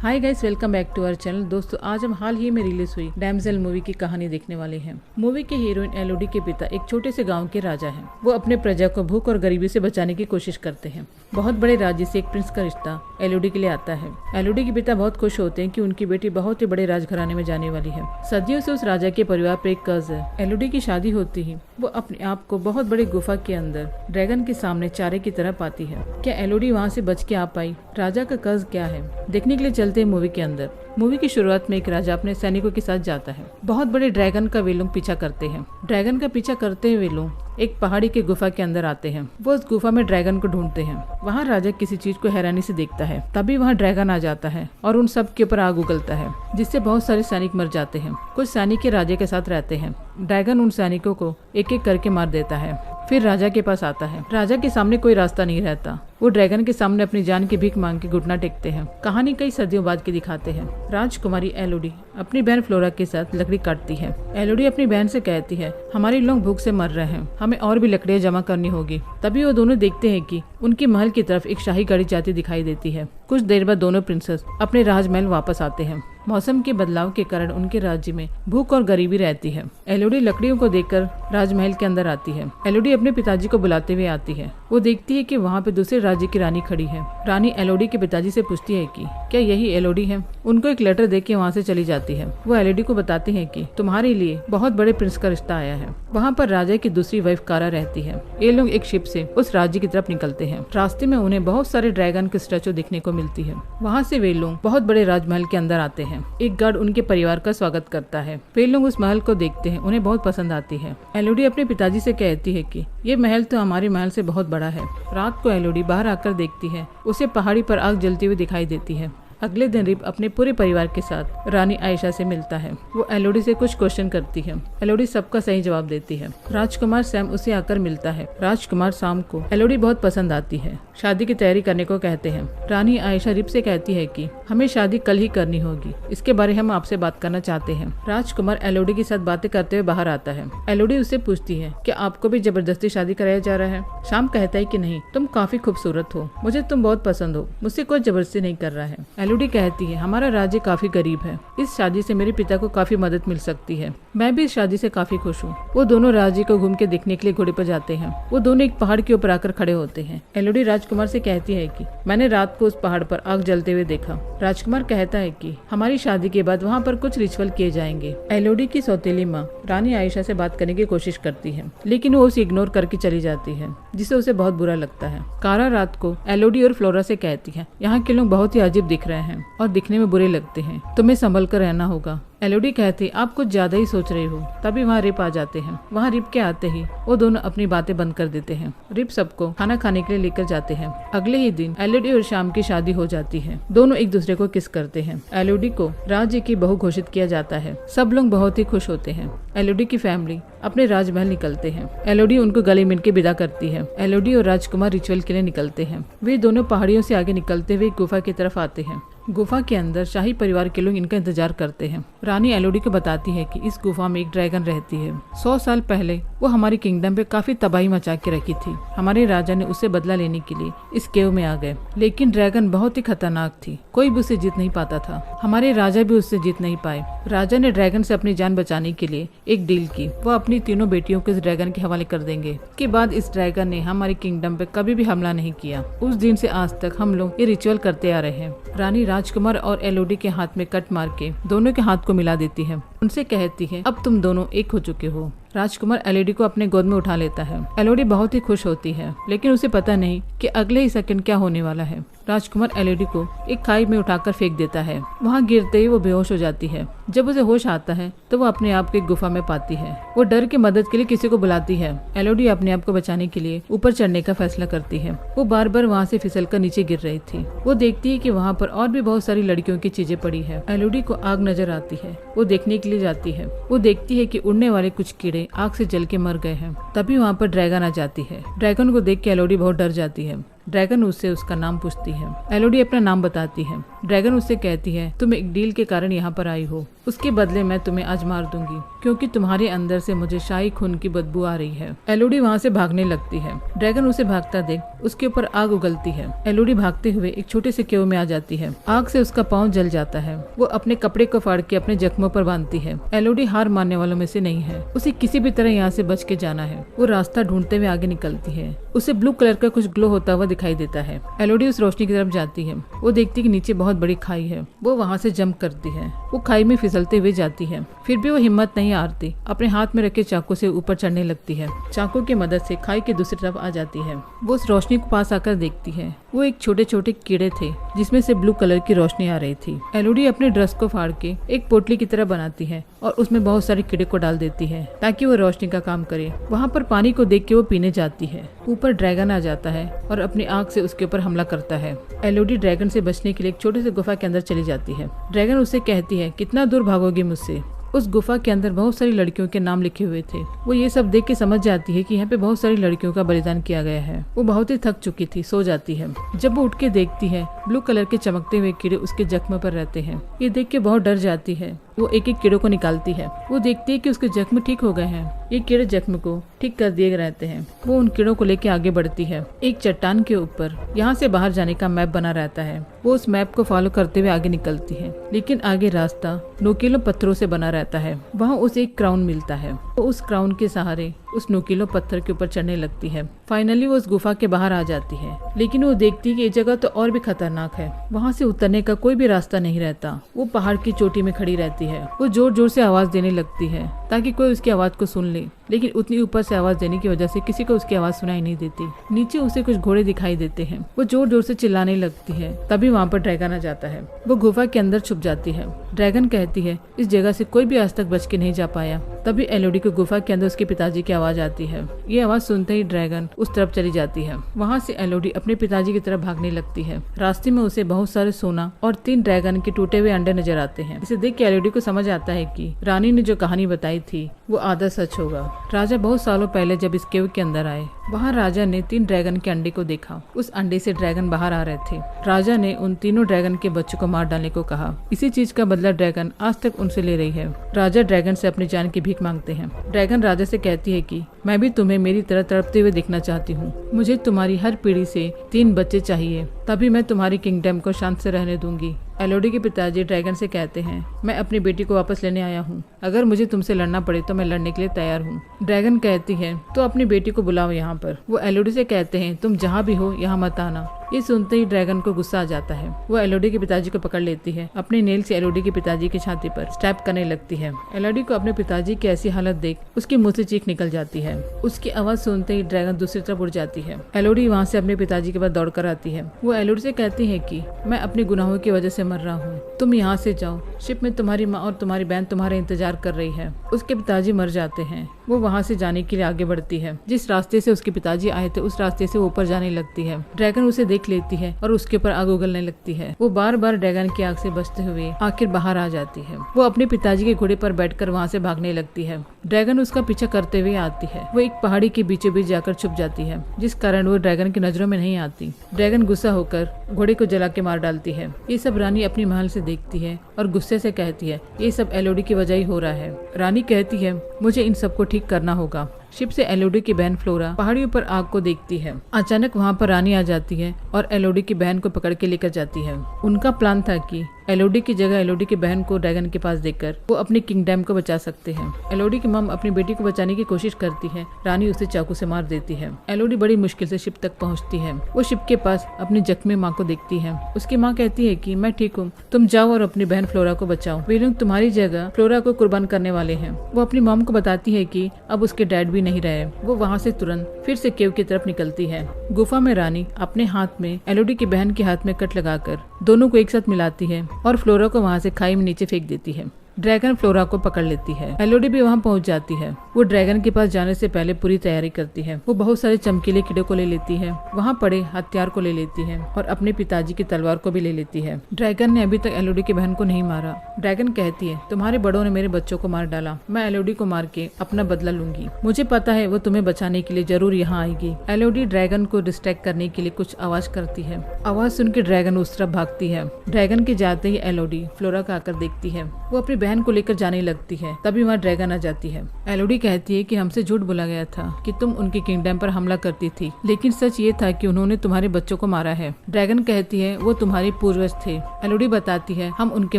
Hi guys, welcome back to our channel. दोस्तों, आज हम हाल ही में रिलीज हुई डैमसेल मूवी की कहानी देखने वाले हैं। मूवी के हीरोइन एलोडी के पिता एक छोटे से गांव के राजा हैं। वो अपने प्रजा को भूख और गरीबी से बचाने की कोशिश करते हैं। बहुत बड़े राज्य से एक प्रिंस का रिश्ता एलोडी के लिए आता है। एलोडी के पिता बहुत खुश होते हैं कि उनकी बेटी बहुत ही बड़े राजघराने में जाने वाली है। सदियों से उस राजा के परिवार पर एक कर्ज है। एलोडी की शादी होती ही वो अपने आप को बहुत बड़ी गुफा के अंदर ड्रैगन के सामने चारे की तरह पाती है। क्या एलोडी वहाँ से बच के आ पाई? राजा का कर्ज क्या है, देखने के लिए चलते हैं मूवी के अंदर। मूवी की शुरुआत में एक राजा अपने सैनिकों के साथ जाता है। बहुत बड़े ड्रैगन का वे लोग पीछा करते हैं। ड्रैगन का पीछा करते हुए लोग एक पहाड़ी के गुफा के अंदर आते हैं। वो उस गुफा में ड्रैगन को ढूंढते हैं। वहाँ राजा किसी चीज को हैरानी से देखता है। तभी वहाँ ड्रैगन आ जाता है और उन सब के ऊपर आग उगलता है, जिससे बहुत सारे सैनिक मर जाते हैं। कुछ सैनिक के राजा के साथ रहते हैं। ड्रैगन उन सैनिकों को एक एक करके मार देता है। फिर राजा के पास आता है। राजा के सामने कोई रास्ता नहीं रहता। वो ड्रैगन के सामने अपनी जान की भीख मांग के घुटना टेकते हैं। कहानी कई सदियों बाद की दिखाते हैं। राजकुमारी एलोडी अपनी बहन फ्लोरा के साथ लकड़ी काटती है। एलोडी अपनी बहन से कहती है, हमारे लोग भूख से मर रहे हैं, हमें और भी लकड़ियां जमा करनी होगी। तभी वो दोनों देखते हैं कि उनकी महल की तरफ एक शाही गाड़ी जाती दिखाई देती है। कुछ देर बाद दोनों प्रिंसेस अपने राजमहल वापस आते हैं। मौसम के बदलाव के कारण उनके राज्य में भूख और गरीबी रहती है। एलोडी लकड़ियों को देखकर राजमहल के अंदर आती है। एलोडी अपने पिताजी को बुलाते हुए आती है। वो देखती है कि वहाँ पे दूसरे राज्य की रानी खड़ी है। रानी एलोडी के पिताजी से पूछती है कि क्या यही एलोडी है। उनको एक लेटर देके के वहाँ से चली जाती है। वो एलोडी को बताते हैं कि तुम्हारे लिए बहुत बड़े प्रिंस का रिश्ता आया है। वहाँ पर राजा की दूसरी वाइफ कारा रहती है। ये लोग एक शिप से उस राज्य की तरफ निकलते हैं। रास्ते में उन्हें बहुत सारे ड्रैगन की स्टैचू देखने को मिलती है। वहाँ से वे लोग बहुत बड़े राजमहल के अंदर आते हैं। एक गार्ड उनके परिवार का स्वागत करता है। वे लोग उस महल को देखते हैं। उन्हें बहुत पसंद आती है। एलोडी अपने पिताजी से कहती है कि ये महल तो हमारे महल से बहुत बड़ा है। रात को एलोडी बाहर आकर देखती है। उसे पहाड़ी पर आग जलती हुई दिखाई देती है। अगले दिन रिप अपने पूरे परिवार के साथ रानी आयशा से मिलता है। वो एलोडी से कुछ क्वेश्चन करती है। एलोडी सबका सही जवाब देती है। राजकुमार सैम उसे आकर मिलता है। राजकुमार सैम को एलोडी बहुत पसंद आती है। शादी की तैयारी करने को कहते हैं। रानी आयशा रिप से कहती है कि हमें शादी कल ही करनी होगी, इसके बारे हम आपसे बात करना चाहते हैं। राजकुमार एलोडी के साथ बातें करते हुए बाहर आता है। एलोडी उससे पूछती है कि आपको भी जबरदस्ती शादी कराया जा रहा है। शाम कहता है कि नहीं, तुम काफी खूबसूरत हो, मुझे तुम बहुत पसंद हो, मुझसे कोई जबरदस्ती नहीं कर रहा है। एलोडी कहती है, हमारा राज्य काफी गरीब है, इस शादी से मेरे पिता को काफी मदद मिल सकती है। मैं भी इस शादी से काफी खुश हूँ। वो दोनों राज्य को घूम के देखने के लिए घोड़े पर जाते हैं। वो दोनों एक पहाड़ के ऊपर आकर खड़े होते हैं। एलोडी राजकुमार से कहती है कि मैंने रात को उस पहाड़ पर आग जलते हुए देखा। राजकुमार कहता है कि हमारी शादी के बाद वहाँ पर कुछ रिचुअल किए जाएंगे। एलोडी की सौतेली माँ रानी आयशा से बात करने की कोशिश करती है, लेकिन वो उसे इग्नोर करके चली जाती है, जिससे उसे बहुत बुरा लगता है। कारा रात को एलोडी और फ्लोरा से कहती है, यहाँ के लोग बहुत ही अजीब दिख रहे हैं और दिखने में बुरे लगते हैं, तुम्हें संभल कर रहना होगा। एलोडी कहती, आप कुछ ज्यादा ही सोच रहे हो। तभी वहाँ रिप आ जाते हैं। वहाँ रिप के आते ही वो दोनों अपनी बातें बंद कर देते हैं। रिप सबको खाना खाने के लिए लेकर जाते हैं। अगले ही दिन एलोडी और शाम की शादी हो जाती है। दोनों एक दूसरे को किस करते हैं। एलोडी को राज्य की बहू घोषित किया जाता है। सब लोग बहुत ही खुश होते हैं। एलोडी की फैमिली अपने राजमहल निकलते हैं। एलोडी उनको गले मिल के विदा करती है। एलोडी और राजकुमार रिचुअल के लिए निकलते हैं। वे दोनों पहाड़ियों से आगे निकलते हुए गुफा की तरफ आते हैं। गुफा के अंदर शाही परिवार के लोग इनका इंतजार करते हैं। रानी एलोडी को बताती है कि इस गुफा में एक ड्रैगन रहती है। 100 साल पहले वो हमारी किंगडम पे काफी तबाही मचा के रखी थी। हमारे राजा ने उससे बदला लेने के लिए इस केव में आ गए, लेकिन ड्रैगन बहुत ही खतरनाक थी। कोई भी उसे जीत नहीं पाता था। हमारे राजा भी उससे जीत नहीं पाए। राजा ने ड्रैगन से अपनी जान बचाने के लिए एक डील की। वो अपनी तीनों बेटियों को इस ड्रैगन के हवाले कर देंगे। के बाद इस ड्रैगन ने हमारी किंगडम पे कभी भी हमला नहीं किया। उस दिन से आज तक हम लोग ये रिचुअल करते आ रहे हैं। रानी राजकुमार और एलोडी के हाथ में कट मार के दोनों के हाथ को मिला देती है। उनसे कहती है, अब तुम दोनों एक हो चुके हो। राजकुमार एलोडी को अपने गोद में उठा लेता है। एलोडी बहुत ही खुश होती है, लेकिन उसे पता नहीं कि अगले ही सेकंड क्या होने वाला है। राजकुमार एलोडी को एक खाई में उठाकर फेंक देता है। वहाँ गिरते ही वो बेहोश हो जाती है। जब उसे होश आता है तो वो अपने आप को एक गुफा में पाती है। वो डर के मदद के लिए किसी को बुलाती है। एलोडी अपने आप को बचाने के लिए ऊपर चढ़ने का फैसला करती है। वो बार बार वहाँ से फिसल कर नीचे गिर रही थी। वो देखती है कि वहाँ पर और भी बहुत सारी लड़कियों की चीजें पड़ी है। एलोडी को आग नजर आती है। वो देखने के लिए जाती है। वो देखती है कि उड़ने वाले कुछ कीड़े आग से जल के मर गए हैं। तभी वहाँ पर ड्रैगन आ जाती है। ड्रैगन को देख के एलोडी बहुत डर जाती है। ड्रैगन उससे उसका नाम पूछती है। एलोडी अपना नाम बताती है। ड्रैगन उससे कहती है तुम एक डील के कारण यहाँ पर आई हो, उसके बदले मैं तुम्हें आज मार दूंगी क्योंकि तुम्हारे अंदर से मुझे शाही खून की बदबू आ रही है। एलोडी वहाँ से भागने लगती है। ड्रैगन उसे भागता देख उसके ऊपर आग उगलती है। एलोडी भागते हुए एक छोटे से केव में आ जाती है। आग से उसका पाँव जल जाता है। वो अपने कपड़े को फाड़ के अपने जख्मों पर बांधती है। एलोडी हार मानने वालों में से नहीं है, उसे किसी भी तरह यहाँ से बच के जाना है। वो रास्ता ढूंढते हुए आगे निकलती है। उसे ब्लू कलर का कुछ ग्लो होता हुआ दिखाई देता है। एलोडी उस रोशनी की तरफ जाती है। वो देखती है कि नीचे बहुत बड़ी खाई है। वो वहाँ से जंप करती है। वो खाई में फिसलते हुए जाती है। फिर भी वो हिम्मत नहीं हारती। अपने हाथ में रखे चाकू से ऊपर चढ़ने लगती है। चाकू की मदद से खाई के दूसरी तरफ आ जाती है। वो उस रोशनी को पास आकर देखती है। वो एक छोटे छोटे कीड़े थे जिसमें से ब्लू कलर की रोशनी आ रही थी। एलोडी अपने ड्रेस को फाड़ के एक पोटली की तरह बनाती है और उसमें बहुत सारे कीड़े को डाल देती है ताकि वो रोशनी का काम करे। वहाँ पर पानी को देख के वो पीने जाती है। ऊपर ड्रैगन आ जाता है और अपनी आग से उसके ऊपर हमला करता है। एलोडी ड्रैगन से बचने के लिए एक छोटे से गुफा के अंदर चली जाती है। ड्रैगन उससे कहती है कितना दूर भागोगी मुझसे। उस गुफा के अंदर बहुत सारी लड़कियों के नाम लिखे हुए थे। वो ये सब देख के समझ जाती है कि यहाँ पे बहुत सारी लड़कियों का बलिदान किया गया है। वो बहुत ही थक चुकी थी, सो जाती है। जब वो उठ के देखती है ब्लू कलर के चमकते हुए कीड़े उसके जख्म पर रहते हैं। ये देख के बहुत डर जाती है। वो एक एक कीड़ों को निकालती है। वो देखती है कि उसके जख्म ठीक हो गए हैं। ये कीड़े जख्म को ठीक कर दिए रहते हैं। वो उन कीड़ों को लेके आगे बढ़ती है। एक चट्टान के ऊपर यहाँ से बाहर जाने का मैप बना रहता है। वो उस मैप को फॉलो करते हुए आगे निकलती है, लेकिन आगे रास्ता नोकीले पत्थरों से बना रहता है। वहाँ उसे एक क्राउन मिलता है। वो उस क्राउन के सहारे उस नुकीले पत्थर के ऊपर चढ़ने लगती है। फाइनली वो उस गुफा के बाहर आ जाती है, लेकिन वो देखती है कि ये जगह तो और भी खतरनाक है। वहाँ से उतरने का कोई भी रास्ता नहीं रहता। वो पहाड़ की चोटी में खड़ी रहती है। वो जोर जोर से आवाज देने लगती है ताकि कोई उसकी आवाज को सुन ले, लेकिन उतनी ऊपर से आवाज देने की वजह से किसी को उसकी आवाज सुनाई नहीं देती। नीचे उसे कुछ घोड़े दिखाई देते हैं। वो जोर जोर से चिल्लाने लगती है। तभी वहाँ पर ड्रैगन आ जाता है। वो गुफा के अंदर छुप जाती है। ड्रैगन कहती है इस जगह से कोई भी आज तक बच के नहीं जा पाया। तभी एलोडी को गुफा के अंदर उसके पिताजी की आवाज आती है। ये आवाज सुनते ही ड्रैगन उस तरफ चली जाती है। वहाँ से एलोडी अपने पिताजी की तरफ भागने लगती है। रास्ते में उसे बहुत सारे सोना और 3 ड्रैगन के टूटे हुए अंडे नजर आते हैं। इसे देख के एलोडी को समझ आता है कि रानी ने जो कहानी बताई थी वो आधा सच होगा। राजा बहुत सालों पहले जब इस केव के अंदर आए, वहाँ राजा ने 3 ड्रैगन के अंडे को देखा। उस अंडे से ड्रैगन बाहर आ रहे थे। राजा ने उन तीनों ड्रैगन के बच्चों को मार डालने को कहा। इसी चीज का बदला ड्रैगन आज तक उनसे ले रही है। राजा ड्रैगन से अपनी जान की भीख मांगते हैं। ड्रैगन राजा से कहती है कि मैं भी तुम्हें मेरी तरह तड़पते हुए देखना चाहती हूँ। मुझे तुम्हारी हर पीढ़ी से 3 बच्चे चाहिए, तभी मैं तुम्हारी किंगडम को शांत से रहने दूंगी। एलोडी के पिताजी ड्रैगन से कहते हैं मैं अपनी बेटी को वापस लेने आया हूँ। अगर मुझे तुमसे लड़ना पड़े तो मैं लड़ने के लिए तैयार हूँ। ड्रैगन कहती है तो अपनी बेटी को बुलाओ यहाँ पर। वो एलोडी से कहते हैं तुम जहाँ भी हो यहाँ मत आना। ये सुनते ही ड्रैगन को गुस्सा आ जाता है। वो एलोडी के पिताजी को पकड़ लेती है। अपने नेल से एलोडी के पिताजी की छाती पर स्टैप करने लगती है। एलोडी को अपने पिताजी की ऐसी हालत देख उसके मुंह से चीख निकल जाती है। उसकी आवाज सुनते ही ड्रैगन दूसरी तरफ उड़ जाती है। एलोडी वहाँ से अपने पिताजी के पास दौड़ कर आती है। वो एलोडी से कहती है कि मैं अपने गुनाहों की वजह से मर रहा हूँ, तुम यहाँ से जाओ। शिप में तुम्हारी माँ और तुम्हारी बहन तुम्हारे इंतजार कर रही है। उसके पिताजी मर जाते हैं। वो वहाँ से जाने के लिए आगे बढ़ती है। जिस रास्ते से उसके पिताजी आए थे उस रास्ते से वो ऊपर जाने लगती है। ड्रैगन उसे देख लेती है और उसके ऊपर आग उगलने लगती है। वो बार बार ड्रैगन की आग से बचते हुए आखिर बाहर आ जाती है। वो अपने पिताजी के घोड़े पर बैठकर वहाँ से भागने लगती है। ड्रैगन उसका पीछा करते हुए आती है। वो एक पहाड़ी के बीचों बीच जाकर छुप जाती है, जिस कारण वो ड्रैगन की नजरों में नहीं आती। ड्रैगन गुस्सा होकर घोड़े को जला के मार डालती है। ये सब रानी अपनी महल से देखती है और गुस्से से कहती है ये सब एलोडी की वजह ही हो रहा है। रानी कहती है मुझे इन सबको ठीक करना होगा। शिप से एलोडी की बहन फ्लोरा पहाड़ियों पर आग को देखती है। अचानक वहाँ पर रानी आ जाती है और एलोडी की बहन को पकड़ के लेकर जाती है। उनका प्लान था कि एलोडी की जगह एलोडी की बहन को ड्रैगन के पास देकर वो अपनी किंगडम को बचा सकते हैं। एलोडी की मम अपनी बेटी को बचाने की कोशिश करती है। रानी उसे चाकू से मार देती है। एलोडी बड़ी मुश्किल से शिप तक पहुँचती है। वो शिप के पास अपनी जख्मी माँ को देखती है। उसकी माँ कहती है कि मैं ठीक हूँ, तुम जाओ और अपनी बहन फ्लोरा को बचाओ। वे लोग तुम्हारी जगह फ्लोरा को कुर्बान करने वाले हैं। वो अपनी मॉम को बताती है कि अब उसके डैड भी नहीं रहे। वो वहाँ से तुरंत फिर से केव की तरफ निकलती है। गुफा में रानी अपने हाथ में एलोडी की बहन के हाथ में कट लगाकर दोनों को एक साथ मिलाती है और फ्लोरा को वहाँ से खाई में नीचे फेंक देती है। ड्रैगन फ्लोरा को पकड़ लेती है। एलोडी भी वहाँ पहुँच जाती है। वो ड्रैगन के पास जाने से पहले पूरी तैयारी करती है। वो बहुत सारे चमकीले कीड़े को ले लेती है, वहाँ पड़े हथियार को ले लेती है और अपने पिताजी की तलवार को भी ले लेती है। ड्रैगन ने अभी तक एलोडी की बहन को नहीं मारा। ड्रैगन कहती है, तुम्हारे बड़ों ने मेरे बच्चों को मार डाला, मैं एलोडी को मार के अपना बदला लूंगी। मुझे पता है वो तुम्हें बचाने के लिए जरूर यहाँ आएगी। एलोडी ड्रैगन को डिस्ट्रैक्ट करने के लिए कुछ आवाज करती है। आवाज सुन के ड्रैगन उस तरफ भागती है। ड्रैगन के जाते ही एलोडी फ्लोरा का आकर देखती है। वो अपनी बहन को लेकर जाने लगती है, तभी वहाँ ड्रैगन आ जाती है। एलोडी कहती है कि हमसे झूठ बोला गया था कि तुम उनके किंगडम पर हमला करती थी, लेकिन सच ये था कि उन्होंने तुम्हारे बच्चों को मारा है। ड्रैगन कहती है वो तुम्हारे पूर्वज थे। एलोडी बताती है हम उनके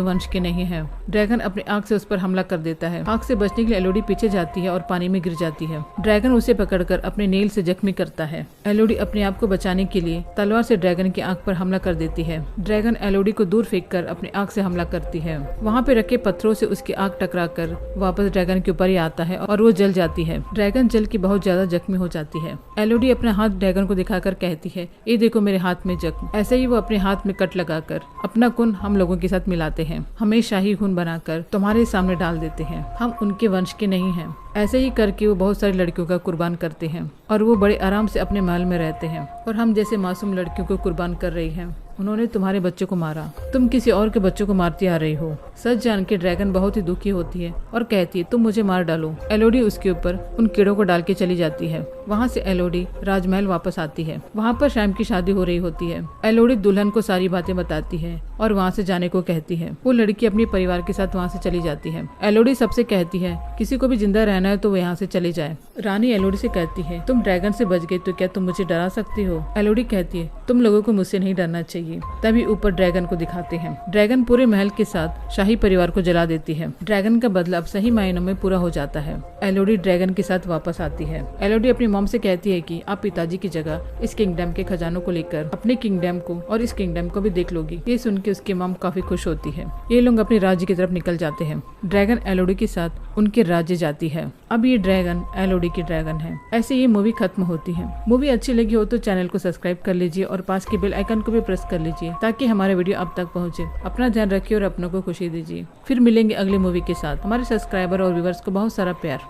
वंश के नहीं हैं। ड्रैगन अपनी आंख से उस पर हमला कर देता है। आंख से बचने के लिए एलोडी पीछे जाती है और पानी में गिर जाती है। ड्रैगन उसे पकड़कर अपने नेल से जख्मी करता है। एलोडी अपने आप को बचाने के लिए तलवार से ड्रैगन की आंख पर हमला कर देती है। ड्रैगन एलोडी को दूर फेंक कर अपनी आंख से हमला करती है। वहाँ पे रखे पत्थरों से उसकी आंख टकराकर वापस ड्रैगन के ऊपर ही आता है और वो जल जाती है। ड्रैगन जल के बहुत ज्यादा जख्मी हो जाती है। एलोडी अपना हाथ ड्रैगन को दिखाकर कहती है, ये देखो मेरे हाथ में जख्म। ऐसे ही वो अपने हाथ में कट लगाकर अपना खून हम लोगों के साथ मिलाते हैं, हमें शाही खून बनाकर तुम्हारे सामने डाल देते हैं। हम उनके वंश के नहीं हैं। ऐसे ही करके वो बहुत सारी लड़कियों का कुर्बान करते हैं और वो बड़े आराम से अपने महल में रहते हैं। और हम जैसे मासूम लड़कियों को कुर्बान कर रही हैं। उन्होंने तुम्हारे बच्चों को मारा, तुम किसी और के बच्चों को मारती आ रही हो। सच जान के ड्रैगन बहुत ही दुखी होती है और कहती है तुम मुझे मार डालो। एलोडी उसके ऊपर उन कीड़ों को डाल के चली जाती है। वहाँ से एलोडी राजमहल वापस आती है। वहाँ पर शैम की शादी हो रही होती है। एलोडी दुल्हन को सारी बातें बताती है और वहाँ से जाने को कहती है। वो लड़की अपने परिवार के साथ वहाँ से चली जाती है। एलोडी सबसे कहती है किसी को भी जिंदा रहना है तो वो यहाँ से चले जाए। रानी एलोडी से कहती है तुम ड्रैगन से बच गई तो क्या तुम मुझे डरा सकती हो। एलोडी कहती है तुम लोगों को मुझसे नहीं डरना चाहिए। तभी ऊपर ड्रैगन को दिखाते हैं। ड्रैगन पूरे महल के साथ शाही परिवार को जला देती है। ड्रैगन का बदला अब सही मायनों में पूरा हो जाता है। एलोडी ड्रैगन के साथ वापस आती है। एलोडी अपनी मॉम से कहती है कि आप पिताजी की जगह इस किंगडम के खजानों को लेकर अपने किंगडम को और इस किंगडम को भी देख लोगी। ये सुन के उसकी मॉम काफी खुश होती है। ये लोग अपने राज्य की तरफ निकल जाते हैं। ड्रैगन एलोडी के साथ उनके राज्य जाती है। अब ये ड्रैगन एलोडी की ड्रैगन है। ऐसे ये मूवी खत्म होती है। मूवी अच्छी लगी हो तो चैनल को सब्सक्राइब कर लीजिए और पास के बेल आइकन को भी प्रेस कर लीजिए ताकि हमारे वीडियो आप तक पहुंचे। अपना ध्यान रखिए और अपनों को खुशी दीजिए। फिर मिलेंगे अगली मूवी के साथ। हमारे सब्सक्राइबर और व्यूवर्स को बहुत सारा प्यार।